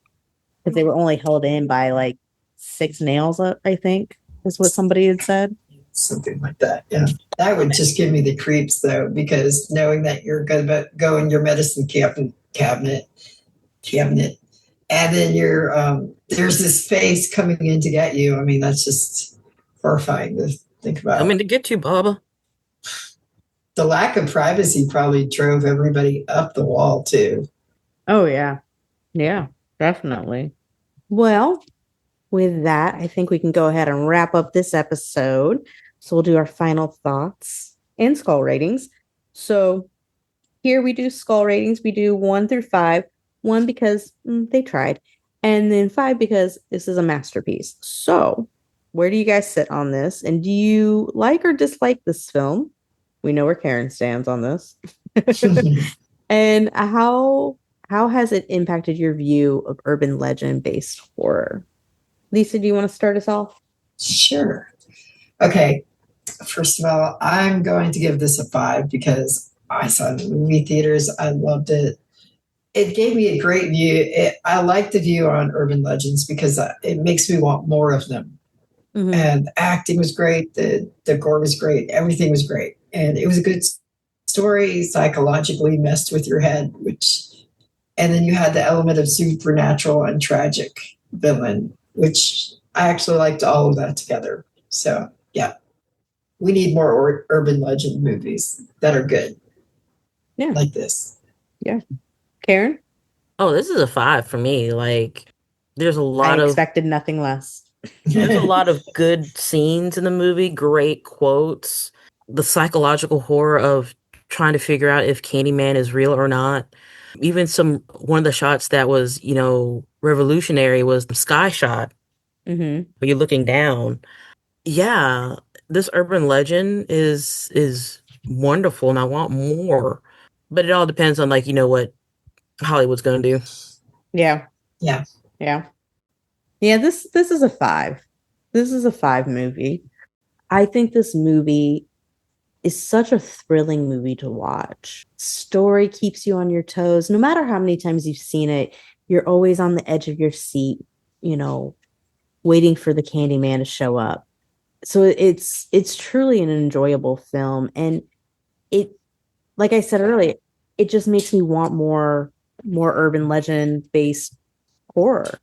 because they were only held in by like 6 nails, I think is what somebody had said. Something like that. Yeah, that would just give me the creeps though, because knowing that you're going to go in your medicine cabinet, and then you're there's this face coming in to get you. I mean, that's just horrifying to think about. Coming to get you, Baba. The lack of privacy probably drove everybody up the wall too. Oh, yeah. Yeah, definitely. Well, with that, I think we can go ahead and wrap up this episode. So we'll do our final thoughts and skull ratings. So here we do skull ratings. We do 1 through 5. 1 because they tried. And then 5 because this is a masterpiece. So where do you guys sit on this? And do you like or dislike this film? We know where Karen stands on this. And how has it impacted your view of urban legend-based horror? Lisa, do you want to start us off? Sure. Okay. First of all, I'm going to give this a 5 because I saw it in the movie theaters. I loved it. It gave me a great view. I like the view on urban legends because it makes me want more of them. Mm-hmm. And the acting was great. The gore was great. Everything was great. And it was a good story, psychologically messed with your head, and then you had the element of supernatural and tragic villain, which I actually liked all of that together. So, yeah, we need more urban legend movies that are good. Yeah. Like this. Yeah. Karen? Oh, this is a 5 for me. Like, there's a lot I expected nothing less. There's a lot of good scenes in the movie, great quotes, the psychological horror of trying to figure out if Candyman is real or not. Even one of the shots that was, revolutionary was the sky shot. Mm-hmm. Where you're looking down. Yeah, this urban legend is wonderful, and I want more. But it all depends on what Hollywood's going to do. Yeah. Yeah. Yeah. Yeah, this is a 5. This is a 5 movie. I think this movie is such a thrilling movie to watch. Story keeps you on your toes. No matter how many times you've seen it, you're always on the edge of your seat, waiting for the Candyman to show up. So it's truly an enjoyable film. And it, like I said earlier, it just makes me want more urban legend based horror.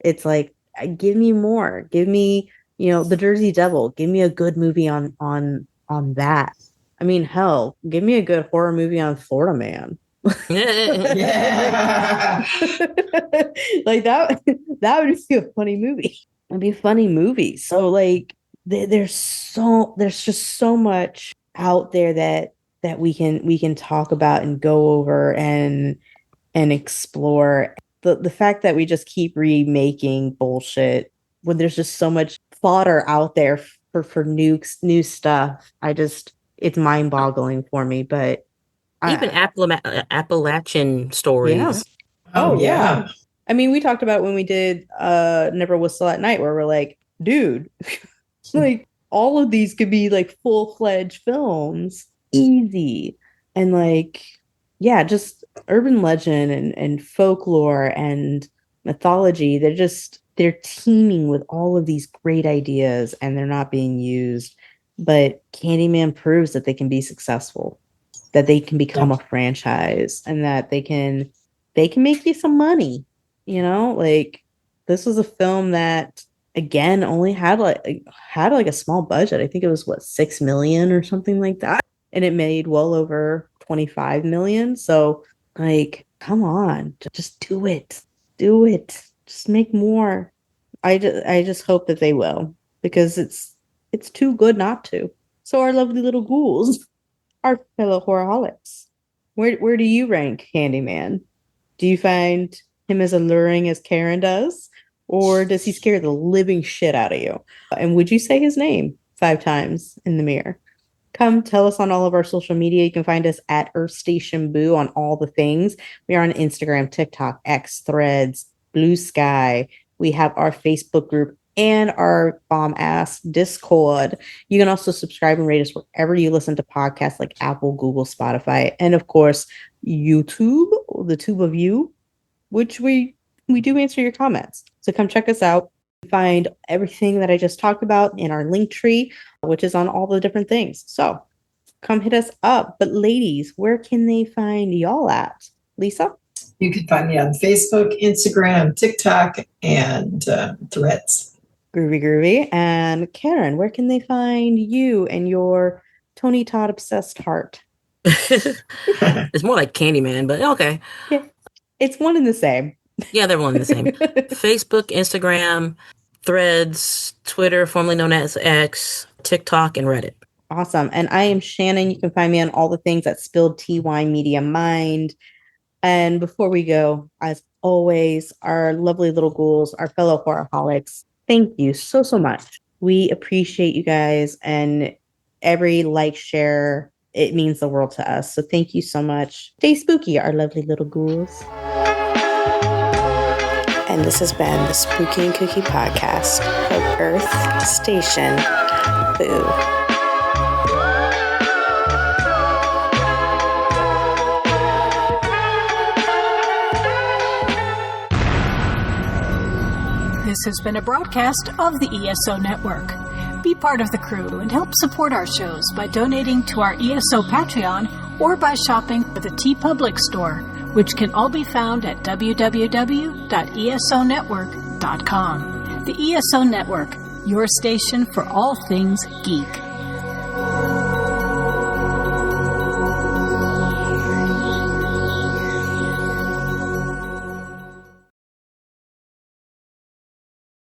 It's like, give me more. Give me, the Jersey Devil. Give me a good movie on that. I mean, hell, give me a good horror movie on Florida Man. Yeah. Like that would be a funny movie. It'd be a funny movie. So like there's just so much out there that we can talk about and go over and explore. The fact that we just keep remaking bullshit when there's just so much fodder out there for new stuff. It's mind-boggling for me. But even Appalachian stories. Yeah. Oh yeah. I mean, we talked about when we did Never Whistle at Night, where we're like, dude, like all of these could be like full-fledged films, easy. And like, yeah, just urban legend and folklore and mythology. They're teeming with all of these great ideas, and they're not being used. But Candyman proves that they can be successful, that they can become a franchise, and that they can make you some money. Like this was a film that again only had a small budget. I think it was $6 million or something like that, and it made well over 25 million. So like, come on, just do it. Just make more. I just hope that they will, because it's too good not to. So our lovely little ghouls, our fellow horrorholics, where do you rank Candyman? Do you find him as alluring as Karen does, or does he scare the living shit out of you? And would you say his name 5 times in the mirror? Come tell us on all of our social media. You can find us at Earth Station Boo on all the things. We are on Instagram, TikTok, X, Threads, Blue Sky. We have our Facebook group and our bomb-ass Discord. You can also subscribe and rate us wherever you listen to podcasts like Apple, Google, Spotify, and of course, YouTube, the tube of you, which we do answer your comments. So come check us out. Find everything that I just talked about in our link tree, which is on all the different things. So come hit us up. But ladies, where can they find y'all at? Lisa? You can find me on Facebook, Instagram, TikTok, and Threads. Groovy, groovy. And Karen, where can they find you and your Tony Todd obsessed heart? It's more like Candyman, but okay. Yeah, it's one and the same. Yeah, they're one and the same. Facebook, Instagram, Threads, Twitter, formerly known as X, TikTok, and Reddit. Awesome. And I am Shannon. You can find me on all the things at Spilled Tea Wine Media Mind. And before we go, as always, our lovely little ghouls, our fellow horrorholics, thank you so much. We appreciate you guys, and every like, share, it means the world to us. So thank you so much. Stay spooky, our lovely little ghouls. And this has been the Spooky and Kooky podcast of Earth Station Boo. This has been a broadcast of the ESO Network. Be part of the crew and help support our shows by donating to our ESO Patreon or by shopping at the TeePublic store, which can all be found at www.esonetwork.com. The ESO Network, your station for all things geek.